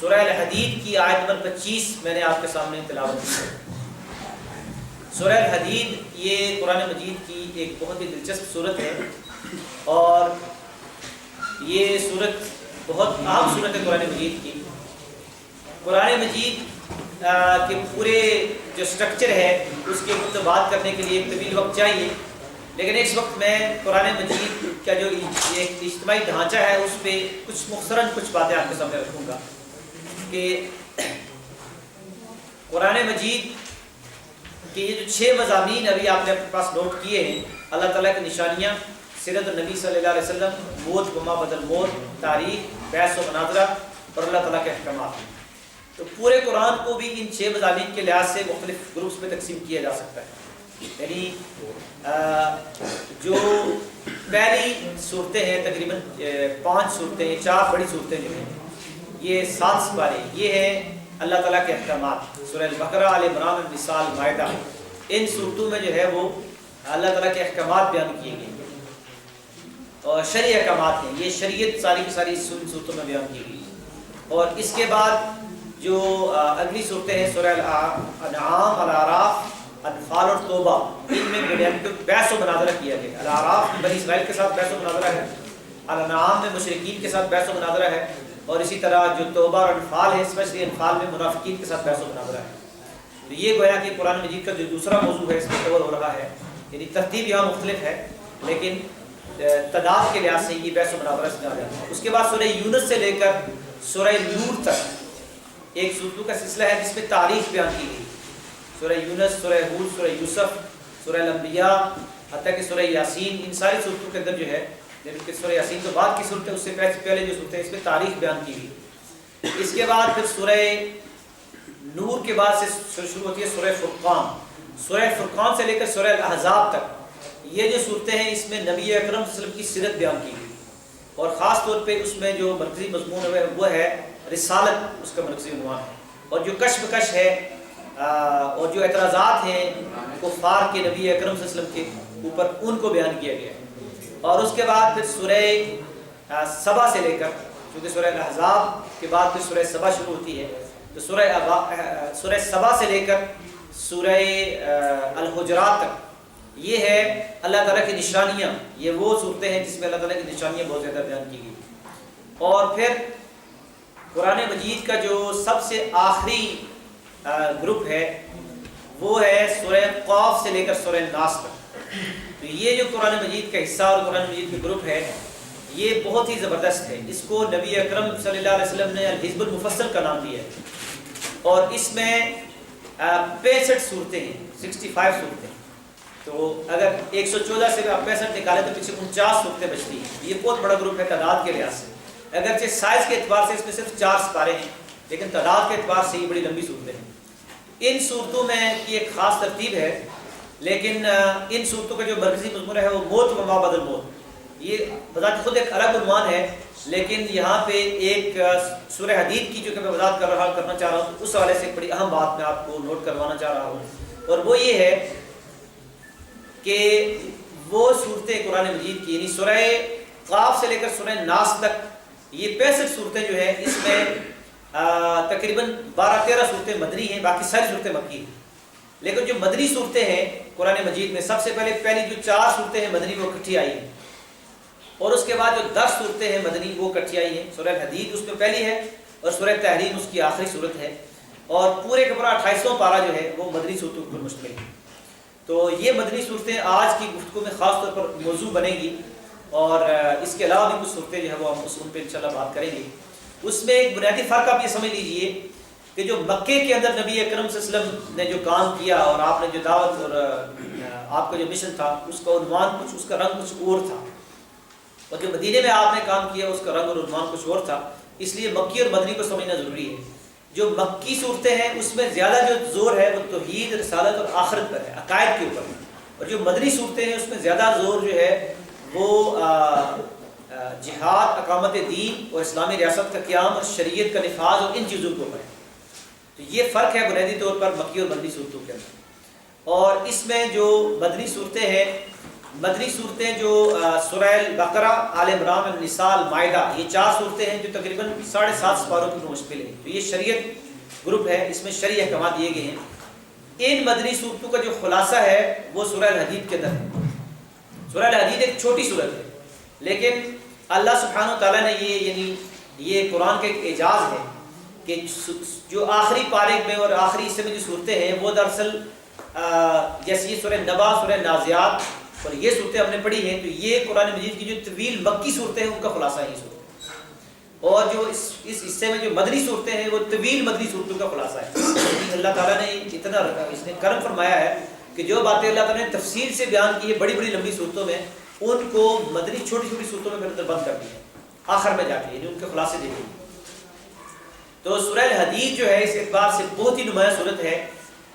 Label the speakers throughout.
Speaker 1: سورہ الحدید کی آیت نمبر 25 میں نے آپ کے سامنے تلاوت کی ہے۔ سورہ الحدید یہ قرآن مجید کی ایک بہت ہی دلچسپ صورت ہے، اور یہ صورت بہت اہم صورت ہے قرآن مجید کی۔ قرآن مجید کے پورے جو سٹرکچر ہے اس کے اوپر بات کرنے کے لیے ایک طویل وقت چاہیے، لیکن اس وقت میں قرآن مجید کا جو ایک اجتماعی ڈھانچہ ہے اس پہ کچھ مختصراً کچھ باتیں آپ کے سامنے رکھوں گا کہ قرآن مجید کہ یہ جو 6 مضامین ابھی آپ نے اپنے پاس نوٹ کیے ہیں، اللہ تعالیٰ کی نشانیاں، سیرت النبی صلی اللہ علیہ وسلم، موت وما بعد الموت، تاریخ، بحث و مناظرہ اور اللہ تعالیٰ کے احکامات، تو پورے قرآن کو بھی ان 6 مضامین کے لحاظ سے مختلف گروپس میں تقسیم کیا جا سکتا ہے۔ یعنی جو پہلی صورتیں ہیں، تقریباً 5 صورتیں ہیں، 4 بڑی صورتیں جو ہیں، یہ 7 سپارے، یہ ہیں اللہ تعالیٰ کے احکامات، سورہ البقرہ، آل عمران، النساء، المائدہ۔ ان صورتوں میں جو ہے وہ اللہ تعالیٰ کے احکامات بیان کیے گئے اور شرعی احکامات ہیں، یہ شریعت ساری کی ساری صورتوں میں بیان کی گئی۔ اور اس کے بعد جو اگلی صورتیں ہیں، سورہ الانعام، الاعراف، انفال اور توبہ، ان میں بنیادی بحث و مناظرہ کیا گیا۔ الاعراف بنی اسرائیل کے ساتھ بحث و مناظرہ ہے، الانعام میں مشرکین کے ساتھ بحث و مناظرہ ہے، اور اسی طرح جو توبہ اور انفال ہے، اسپیشلی انفال میں منافقین کے ساتھ بحث و مناظرہ ہے۔ تو یہ گویا کہ قرآن مجید کا جو دوسرا موضوع ہے اس میں کور ہو رہا ہے، یعنی ترتیب یہاں مختلف ہے لیکن تعداد کے لحاظ سے یہ بحث و مناظرہ سے آ جاتا ہے۔ اس کے بعد سورہ یونس سے لے کر سورہ نور تک ایک صورتوں کا سلسلہ ہے جس میں تاریخ بیان کی گئی، سورہ یونس، سورہ ہود، سورہ یوسف، سورہ الانبیاء، حتیٰ کہ سورہ یاسین، ان ساری صورتوں کے اندر جو ہے، جبکہ سورہ یاسین تو بعد کی صورت ہے، اس سے پہلے جو صورت ہے اس میں تاریخ بیان کی گئی۔ اس کے بعد پھر سورہ نور کے بعد سے شروع ہوتی ہے سورہ فرقان، سورہ فرقان سے لے کر سورہ الاحزاب تک یہ جو صورتیں ہیں اس میں نبی اکرم صلی اللہ علیہ وسلم کی سیرت بیان کی گئی، اور خاص طور پہ اس میں جو مرکزی مضمون ہے وہ ہے رسالت، اس کا مرکزی عنوان ہے، اور جو کشمکش ہے اور جو اعتراضات ہیں کفار کے نبی اکرم صلی اللہ علیہ وسلم کے اوپر، ان کو بیان کیا گیا ہے۔ اور اس کے بعد پھر سورہ سبا سے لے کر، کیونکہ سورہ الاحزاب کے بعد پھر سورہ سبا شروع ہوتی ہے، تو سورہ سبا سے لے کر سورہ الحجرات تک یہ ہے اللہ تعالیٰ کی نشانیاں، یہ وہ صورتیں ہیں جس میں اللہ تعالیٰ کی نشانیاں بہت زیادہ بیان کی گئی۔ اور پھر قرآن مجید کا جو سب سے آخری گروپ ہے وہ ہے سورہ قاف سے لے کر سورہ ناس تک۔ تو یہ جو قرآن مجید کا حصہ اور قرآن مجید کا گروپ ہے یہ بہت ہی زبردست ہے، اس کو نبی اکرم صلی اللہ علیہ وسلم نے الحزب المفصل کا نام دیا ہے، اور اس میں 65 صورتیں ہیں، 65 صورتیں۔ تو اگر 114 سے آپ 65 نکالیں تو پیچھے 49 صورتیں بچتی ہیں۔ یہ بہت بڑا گروپ ہے تعداد کے لحاظ سے، اگرچہ سائز کے اعتبار سے اس میں صرف 4 سپارے ہیں، لیکن تعداد کے اعتبار سے یہ بڑی لمبی صورتیں ہیں۔ ان صورتوں میں کی ایک خاص ترتیب ہے، لیکن ان صورتوں کا جو مرکزی مضمون ہے وہ موت و ما بعد الموت، یہ بذات خود ایک الگ عنوان ہے، لیکن یہاں پہ ایک سورہ حدید کی جو کہ میں وضاحت کرنا چاہ رہا ہوں، اس حوالے سے ایک بڑی اہم بات میں آپ کو نوٹ کروانا چاہ رہا ہوں، اور وہ یہ ہے کہ وہ صورتیں قرآن مجید کی، یعنی سورہ قاف سے لے کر سورہ ناس تک یہ 65 صورتیں جو ہیں، اس میں تقریباً 12-13 صورتیں مدنی ہیں، باقی ساری صورتیں مکی ہیں۔ لیکن جو مدنی صورتیں ہیں قرآن مجید میں، سب سے پہلی جو 4 صورتیں ہیں مدنی وہ اکٹھی آئی ہیں، اور اس کے بعد جو 10 صورتیں ہیں مدنی وہ اکٹھی آئی ہیں۔ سورہ الحدید اس میں پہلی ہے، اور سورہ تحریم اس کی آخری صورت ہے، اور پورے کا پورا 28واں پارہ جو ہے وہ مدنی صورتوں پر مشتمل ہے۔ تو یہ مدنی صورتیں آج کی گفتگو میں خاص طور پر موضوع بنے گی، اور اس کے علاوہ بھی کچھ صورتیں جو ہے وہ ہم ان پہ انشاءاللہ بات کریں گے۔ اس میں ایک بنیادی فرق آپ یہ سمجھ لیجئے کہ جو مکے کے اندر نبی اکرم صلی اللہ علیہ وسلم نے جو کام کیا، اور آپ نے جو دعوت اور آپ کا جو مشن تھا، اس کا عنوان کچھ، اس کا رنگ کچھ اور تھا، اور جو مدینے میں آپ نے کام کیا اس کا رنگ اور عنوان کچھ اور تھا، اس لیے مکی اور مدنی کو سمجھنا ضروری ہے۔ جو مکی صورتیں ہیں اس میں زیادہ جو زور ہے وہ توحید، رسالت اور آخرت پر ہے، عقائد کے اوپر ہے، اور جو مدنی صورتیں ہیں اس میں زیادہ زور جو ہے وہ جہاد، اقامت دین اور اسلامی ریاست کا قیام اور شریعت کا نفاذ اور ان چیزوں کے اوپر ہے۔ تو یہ فرق ہے بنیادی طور پر مکی اور مدنی صورتوں کے اندر۔ اور اس میں جو مدنی صورتیں ہیں مدنی صورتیں جو سورہ البقرہ، آل عمران، النساء، المائدہ، یہ 4 صورتیں ہیں جو تقریباً 7.5 سپاروں کی مشتمل ہیں. تو یہ شریعت گروپ ہے، اس میں شرعی احکامات دیے گئے ہیں. ان مدنی صورتوں کا جو خلاصہ ہے وہ سورہ الحدید کے اندر ہے. سورہ الحدید ایک چھوٹی صورت ہے، لیکن اللہ سبحانہ تعالیٰ نے یہ قرآن کا ایک اعجاز ہے کہ جو آخری پارے میں اور آخری حصے میں جو صورتیں ہیں وہ دراصل جیسے یہ سورہ نبا، سورہ نازعات اور یہ صورتیں ہم نے پڑھی ہیں، تو یہ قرآن مجید کی جو طویل مکی صورتیں ہیں ان کا خلاصہ ہے یہ صورتیں. اور جو اس حصے میں جو مدنی صورتیں ہیں وہ طویل مدنی صورتوں کا خلاصہ ہے. اللہ تعالیٰ نے اتنا اس نے کرم فرمایا ہے کہ جو باتیں اللہ تعالیٰ نے تفصیل سے بیان کی ہے بڑی بڑی لمبی صورتوں میں، ان کو مدنی چھوٹی چھوٹی صورتوں میں پھر بند کر دیا آخر میں جا کے، یعنی ان کے خلاصے دیکھیں. تو سورہ الحدید جو ہے اس اعتبار سے بہت ہی نمایاں صورت ہے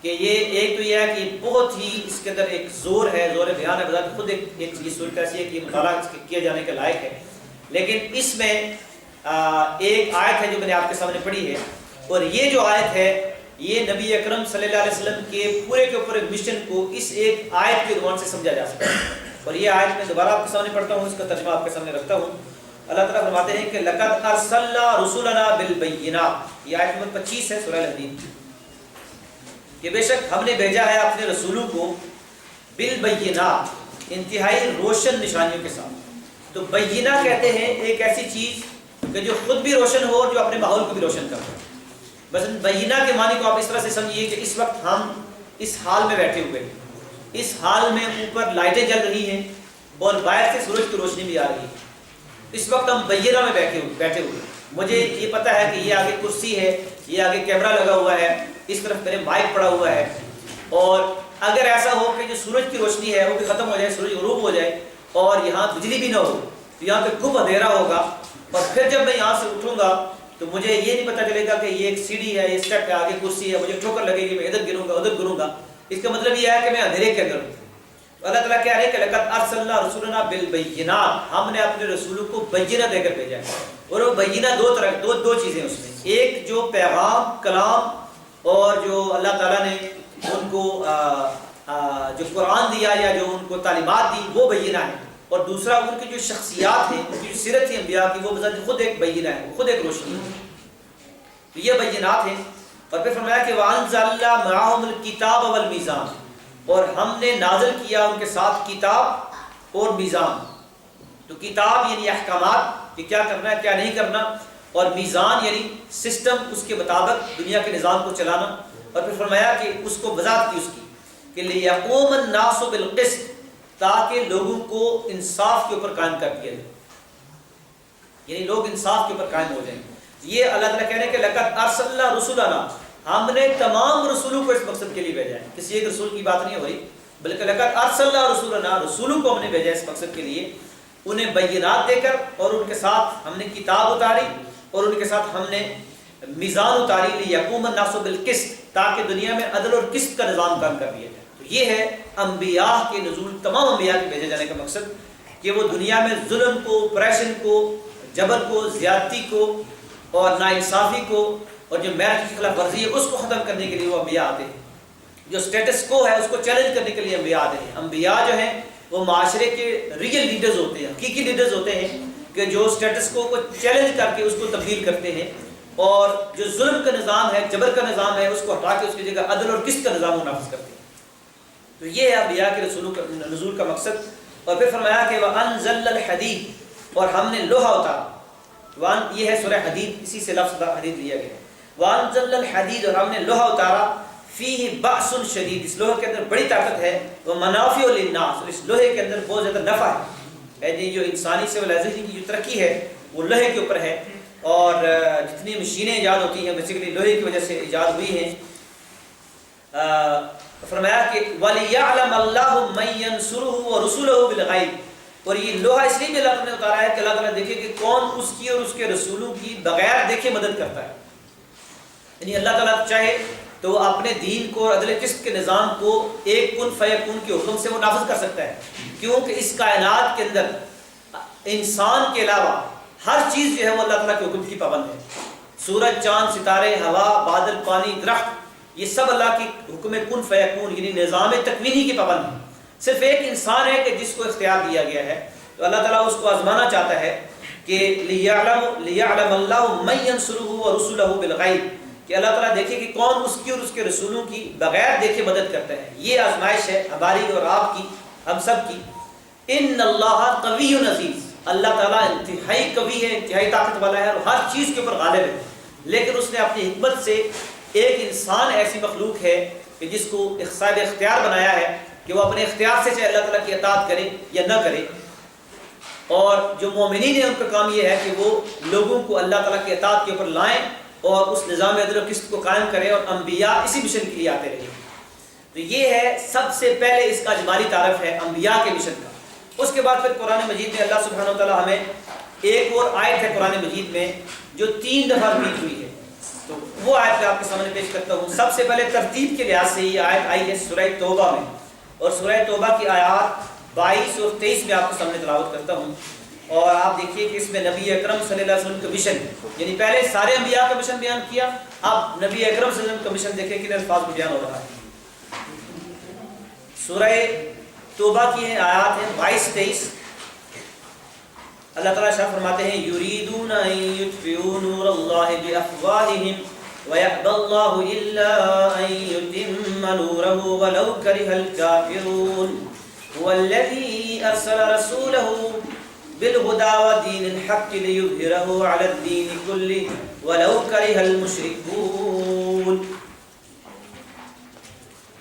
Speaker 1: کہ یہ ایک تو یہ ہے کہ بہت ہی اس کے اندر ایک زور ہے، زور بیان ہے، بذات خود ایک یہ صورت ایسی ہے کہ مطالعہ کیا جانے کے لائق ہے. لیکن اس میں ایک آیت ہے جو میں نے آپ کے سامنے پڑھی ہے، اور یہ جو آیت ہے یہ نبی اکرم صلی اللہ علیہ وسلم کے پورے مشن کو اس ایک آیت کے عنوان سے سمجھا جا سکتا ہے. اور یہ آیت میں دوبارہ آپ کے سامنے پڑھتا ہوں، اس کا ترجمہ آپ کے سامنے رکھتا ہوں. اللہ تعالیٰ فرماتے ہیں کہ لَقَدْ أَرْسَلْنَا رُسُلَنَا بِالْبَيِّنَاتِ، یہ آیت نمبر 25 ہے سورہ الحدید کی، کہ بے شک ہم نے بھیجا ہے اپنے رسولوں کو بالبینات، انتہائی روشن نشانیوں کے ساتھ. تو بینہ کہتے ہیں ایک ایسی چیز کہ جو خود بھی روشن ہو اور جو اپنے ماحول کو بھی روشن کر دے. بس بینہ کے معنی کو آپ اس طرح سے سمجھیے کہ اس وقت ہم اس حال میں بیٹھے ہوئے ہیں، اس حال میں اوپر لائٹیں جل رہی ہیں اور باہر سے سورج کی روشنی بھی آ رہی ہے. اس وقت ہم بینہ میں بیٹھے ہوئے. مجھے یہ پتہ ہے کہ یہ آگے کرسی ہے، یہ آگے کیمرہ لگا ہوا ہے، اس طرف میرے مائک پڑا ہوا ہے. اور اگر ایسا ہو کہ جو سورج کی روشنی ہے وہ بھی ختم ہو جائے، سورج غروب ہو جائے اور یہاں بجلی بھی نہ ہو، تو یہاں پہ خوب اندھیرا ہوگا. اور پھر جب میں یہاں سے اٹھوں گا تو مجھے یہ نہیں پتہ چلے گا کہ یہ ایک سیڑھی ہے، یہ اسٹیپ ہے، آگے کرسی ہے، مجھے ٹھوکر لگے گی، میں ادھر گروں گا ادھر گروں گا. اس کا مطلب یہ ہے کہ میں اندھیرے کے اندر ہوں. اللہ تعالیٰ کہہ رہے ہیں کہ لَقَدْ أَرْسَلْنَا رُسُلَنَا بِالْبَيِّنَاتِ، ہم نے اپنے رسولوں کو بینہ دے کر بھیجا ہے. اور وہ بینہ دو چیزیں اس میں، ایک جو پیغام کلام اور جو اللہ تعالیٰ نے ان کو جو قرآن دیا یا جو ان کو تعلیمات دی وہ بینہ ہے، اور دوسرا ان کی جو شخصیات ہیں، ان کی جو سیرت ہے انبیاء کی، وہ بذات خود ایک بینہ ہے، خود ایک روشنی ہے. تو یہ بینات ہیں. اور پھر فرمایا کہ وَأَنزَلْنَا مَعَهُمُ الْكِتَابَ وَالْمِيزَانَ، اور ہم نے نازل کیا ان کے ساتھ کتاب اور میزان. تو کتاب یعنی احکامات کہ کیا کرنا ہے کیا نہیں کرنا، اور میزان یعنی سسٹم، اس کے مطابق دنیا کے نظام کو چلانا. اور پھر فرمایا کہ اس کو وضاحت کی اس کی کہ لِيَقُومَ النَّاسُ بِالْقِسْطِ، تاکہ لوگوں کو انصاف کے اوپر قائم کر دیا جائے، یعنی لوگ انصاف کے اوپر قائم ہو جائیں. یہ اللہ تعالیٰ کہہ رہے ہیں کہ لَقَدْ أَرْسَلْنَا رُسُلَنَا، ہم نے تمام رسولوں کو اس مقصد کے لیے بھیجا ہے. کسی ایک رسول کی بات نہیں ہو رہی، بلکہ لَقَدْ أَرْسَلْنَا رُسُلَنَا، رسولوں کو ہم نے بھیجا اس مقصد کے لیے، انہیں بینات دے کر، اور ان کے ساتھ ہم نے کتاب اتاری اور ان کے ساتھ ہم نے میزان اتاری. لِيَقُومَ النَّاسُ بِالْقِسْطِ، تاکہ دنیا میں عدل اور قسط کا نظام قائم کر دیا جائے. تو یہ ہے انبیاء کے نزول، تمام انبیاء کے بھیجے جانے کا مقصد، کہ وہ دنیا میں ظلم کو، اپریشن کو، جبر کو، زیادتی کو اور ناانصافی کو اور جو میرٹ کی خلاف ورزی ہے اس کو ختم کرنے کے لیے وہ انبیاء آتے ہیں. جو سٹیٹس کو ہے اس کو چیلنج کرنے کے لیے انبیاء آتے ہیں. انبیاء جو ہیں وہ معاشرے کے ریئل لیڈرز ہوتے ہیں، حقیقی لیڈرز ہوتے ہیں کہ جو سٹیٹس کو چیلنج کر کے اس کو تبدیل کرتے ہیں، اور جو ظلم کا نظام ہے، جبر کا نظام ہے، اس کو ہٹا کے اس کی جگہ عدل اور قسط کا نظام نافذ کرتے ہیں. تو یہ ہے انبیاء کے رسولوں کا نزول کا مقصد. اور پھر فرمایا کہ وَأَنزَلْنَا الْحَدِيدَ، اور ہم نے لوہا اتارا. یہ ہے سورہ حدید، اسی سے لفظ حدید لیا گیا. وَأَنزَلْنَا الْحَدِيدَ، اور ہم نے لوہا اتارا. فِيهِ بَأْسٌ شَدِيدٌ، اس لوہے کے اندر بڑی طاقت ہے. وَمَنَافِعُ لِلنَّاسِ، اور اس لوہے کے اندر بہت زیادہ نفع ہے. یعنی جو انسانی سویلائزیشن کی جو ترقی ہے وہ لوہے کے اوپر ہے. اور جتنی مشینیں ایجاد ہوتی ہیں بیسیکلی لوہے کی وجہ سے ایجاد ہوئی ہیں. فرمایا کہ وَلِيَعْلَمَ اللَّهُ مَن يَنصُرُهُ وَرُسُلَهُ بِالْغَيْبِ، اور یہ لوہا اس لیے بھی اللہ تعالیٰ نے اتارا ہے کہ اللہ تعالیٰ دیکھے کہ کون اس کی اور اس کے رسولوں کی بغیر دیکھے مدد کرتا ہے. یعنی اللہ تعالیٰ چاہے تو وہ اپنے دین کو اور عدل قسط کے نظام کو ایک کن فیکون کے حکم سے وہ نافذ کر سکتا ہے، کیونکہ اس کائنات کے اندر انسان کے علاوہ ہر چیز جو ہے وہ اللہ تعالیٰ کے حکم کی پابند ہے. سورج، چاند، ستارے، ہوا، بادل، پانی، درخت، یہ سب اللہ کی حکم کن فیکون یعنی نظام تکوینی کے پابند ہیں. صرف ایک انسان ہے کہ جس کو اختیار دیا گیا ہے، تو اللہ تعالیٰ اس کو آزمانا چاہتا ہے کہ لِيَعْلَمَ اللَّهُ مَن يَنْصُرُهُ وَرُسُلَهُ بِالْغَيْبِ، کہ اللہ تعالیٰ دیکھے کہ کون اس کی اور اس کے رسولوں کی بغیر دیکھے مدد کرتا ہے۔ یہ آزمائش ہے ہماری اور آپ کی، ہم سب کی۔ ان اللہ قوی عزیز، اللہ تعالیٰ انتہائی قوی ہے، انتہائی طاقت والا ہے اور ہر چیز کے اوپر غالب ہے، لیکن اس نے اپنی حکمت سے ایک انسان ایسی مخلوق ہے کہ جس کو صاحب اختیار بنایا ہے کہ وہ اپنے اختیار سے چاہے اللہ تعالیٰ کی اطاعت کرے یا نہ کرے۔ اور جو مومنین ہیں ان کا کام یہ ہے کہ وہ لوگوں کو اللہ تعالیٰ کی اطاعت کے اوپر لائیں اور اس نظام عدل و قسط کو قائم کریں، اور انبیاء اسی مشن کے لیے آتے رہے۔ تو یہ ہے سب سے پہلے اس کا اجمالی تعارف ہے انبیاء کے مشن کا۔ اس کے بعد پھر قرآن مجید میں اللہ سبحانہ و تعالیٰ ہمیں ایک اور آیت ہے قرآن مجید میں جو 3 دفعہ ریپیٹ ہوئی ہے، تو وہ آیت میں آپ کے سامنے پیش کرتا ہوں۔ سب سے پہلے ترتیب کے لحاظ سے یہ آیت آئی ہے سورہ توبہ میں، اور سورہ توبہ کی آیات 22 اور 23 میں آپ کے سامنے تلاوت کرتا ہوں۔ اور آپ دیکھیے کہ اس میں نبی اکرم صلی اللہ علیہ وسلم کا مشن، یعنی پہلے سارے انبیاء کا مشن بیان کیا، اب نبی اکرم صلی اللہ علیہ وسلم کا مشن دیکھیں کہ الفاظ میں بیان ہو رہا ہے۔ سورہ توبہ کی آیات ہیں 22-23۔ اللہ تعالیٰ شاہ فرماتے ہیں یریدون ان یطفئوا نور اللہ بافواہہم ویأبی اللہ الا ان یتم نورہ ولو کرہ الکافرون هو الذی ارسل رسولہ بالہدی ودین الحق لیظہرہ علی الدین کلہ ولو کرہ المشرکون۔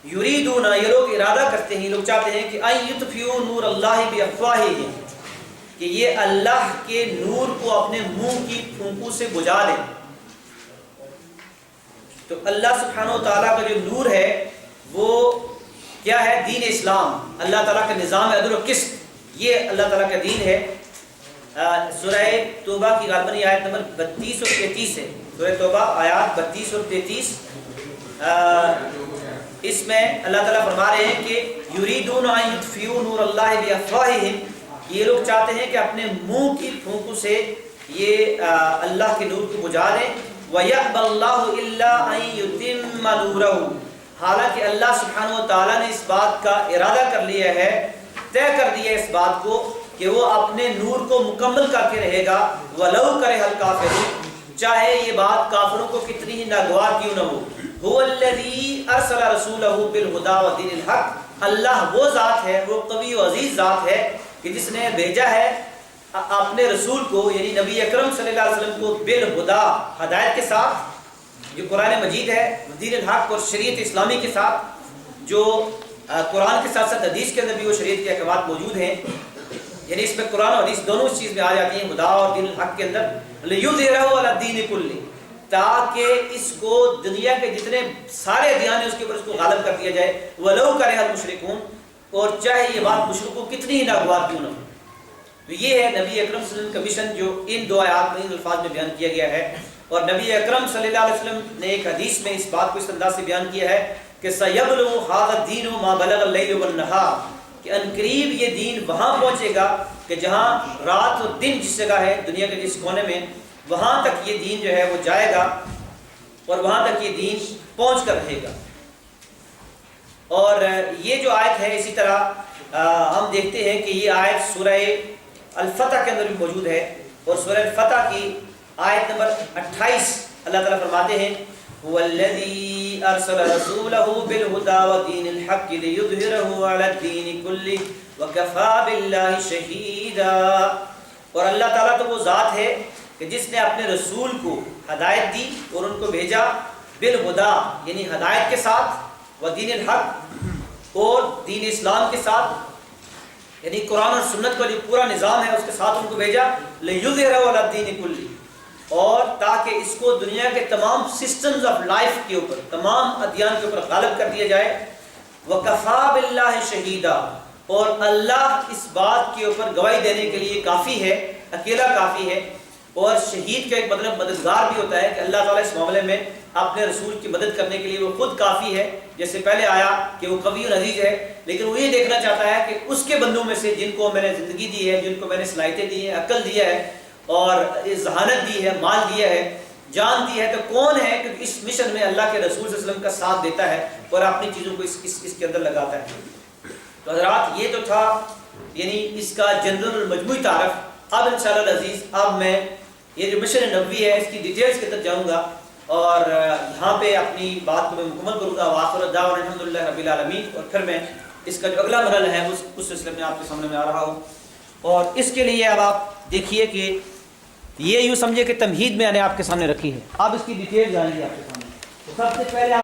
Speaker 1: یریدون، یہ لوگ ارادہ کرتے ہیں، یہ لوگ چاہتے ہیں کہ ان یطفئوا نور اللہ بافواہہم، کہ یہ اللہ کے نور کو اپنے منہ کی پھونکوں سے بجھا دیں۔ تو اللہ سبحانہ و تعالیٰ کا جو نور ہے وہ کیا ہے؟ دین اسلام، اللہ تعالیٰ کا نظام عدل و قسط، یہ اللہ تعالیٰ کا دین ہے۔ سورہ توبہ کی غالباً آیت نمبر 32 اور 33 ہے، سورہ توبہ آیات 32 اور 33۔ اس میں اللہ تعالیٰ فرما رہے ہیں کہ یریدون ان یطفئوا نور اللہ بافواہہم، یہ لوگ چاہتے ہیں کہ اپنے منہ کی پھونکوں سے یہ اللہ کے نور کو بجھا دیں۔ وَيَأْبَى اللَّهُ إِلَّا أَن يُتِمَّ نُورَهُ، حالانکہ اللہ سبحانہ و تعالیٰ نے اس بات کا ارادہ کر لیا ہے، طے کر دیا اس بات کو کہ وہ اپنے نور کو مکمل کر کے رہے گا۔ وَلَوْ كَرِهَ الْكَافِرُونَ، چاہے یہ بات کافروں کو کتنی ہی ناگوار کیوں نہ ہو۔ هُوَ الَّذِي أَرْسَلَ رَسُولَهُ بِالْهُدَى وَدِينِ الْحَقِّ، اللہ وہ ذات ہے، وہ قوی و عزیز ذات ہے کہ جس نے بھیجا ہے اپنے رسول کو، یعنی نبی اکرم صلی اللہ علیہ وسلم کو، بالہدا، ہدایت کے ساتھ جو قرآن مجید ہے، دین الحق اور شریعت اسلامی کے ساتھ، جو قرآن کے ساتھ ساتھ حدیث کے اندر بھی وہ شریعت کے احکامات موجود ہیں، یعنی اس میں قرآن اور حدیث دونوں اس چیز میں آ جاتی ہیں، ہدا اور دین الحق کے اندر، لیظہرہ علی الدین کلہ، تاکہ اس کو دنیا کے جتنے سارے ادیان ہیں اس کے اوپر اس کو غالب کر دیا جائے۔ ولو کرہ المشرکون، اور چاہے یہ بات مشرکوں کتنی ہی ناگوار کیوں نہ ہو۔ تو یہ ہے نبی اکرم صلی اللہ علیہ وسلم کا مشن جو ان 2 آیات میں، ان الفاظ میں بیان کیا گیا ہے۔ اور نبی اکرم صلی اللہ علیہ وسلم نے ایک حدیث میں اس بات کو اس انداز سے بیان کیا ہے کہ سَيَبْلُغُ هَذَا الدِّينُ مَا بَلَغَ اللَّيْلُ وَالنَّهَارُ، کہ عنقریب یہ دین وہاں پہنچے گا کہ جہاں رات اور دن جس جگہ ہے دنیا کے جس کونے میں، وہاں تک یہ دین جو ہے وہ جائے گا اور وہاں تک یہ دین پہنچ کر رہے گا۔ اور یہ جو آیت ہے، اسی طرح ہم دیکھتے ہیں کہ یہ آیت سورہ الفتح کے اندر بھی موجود ہے، اور سورہ الفتح کی آیت نمبر 28 اللہ تعالیٰ فرماتے ہیں هُوَ الَّذِي أَرْسَلَ رَسُولَهُ بِالْهُدَى وَدِينِ الْحَقِّ لِيُظْهِرَهُ عَلَى الدِّينِ كُلِّهِ وَكَفَى بِاللَّهِ شَهِيدًا، اور اللہ تعالیٰ تو وہ ذات ہے کہ جس نے اپنے رسول کو ہدایت دی اور ان کو بھیجا بالہدى، یعنی ہدایت کے ساتھ، ودین الحق، اور دین اسلام کے ساتھ، یعنی قرآن اور سنت کا جو پورا نظام ہے اس کے ساتھ ان کو بھیجا، لیظہرہ علی الدین کلہ، اور تاکہ اس کو دنیا کے تمام سسٹمز آف لائف کے اوپر، تمام ادیان کے اوپر غالب کر دیا جائے۔ وَكَفَى بِاللَّهِ شَهِيدًا، اور اللہ اس بات کے اوپر گواہی دینے کے لیے کافی ہے، اکیلا کافی ہے۔ اور شہید کا ایک مطلب مددگار بھی ہوتا ہے کہ اللہ تعالیٰ اس معاملے میں اپنے رسول کی مدد کرنے کے لیے وہ خود کافی ہے، جیسے پہلے آیا کہ وہ قوی و عزیز ہے، لیکن وہ یہ دیکھنا چاہتا ہے کہ اس کے بندوں میں سے جن کو میں نے زندگی دی ہے، جن کو میں نے صلاحیتیں دی ہیں، عقل دیا ہے اور ذہانت دی ہے، مال دیا ہے، جان دی ہے، تو کون ہے کہ اس مشن میں اللہ کے رسول صلی اللہ علیہ وسلم کا ساتھ دیتا ہے اور اپنی چیزوں کو اس کے اندر لگاتا ہے۔ تو حضرات یہ تو تھا یعنی اس کا جنرل مجموعی تعارف. اب انشاءاللہ العزیز اب میں یہ جو مشن نبوی ہے اس کی ڈیٹیلز کی طرف جاؤں گا اور یہاں پہ اپنی بات کو میں مکمل کروں گا. وآخر دعوانا الحمدللہ رب العالمین. اور پھر میں اس کا جو اگلا مرحلہ ہے اس سلسلے میں آپ کے سامنے میں آ رہا ہوں. اور اس کے لیے اب آپ دیکھیے کہ یہ یوں سمجھے کہ تمہید میں نے آپ کے سامنے رکھی ہے. اب اس کی ڈیٹیلز آئیں گی آپ کے سامنے. تو سب سے پہلے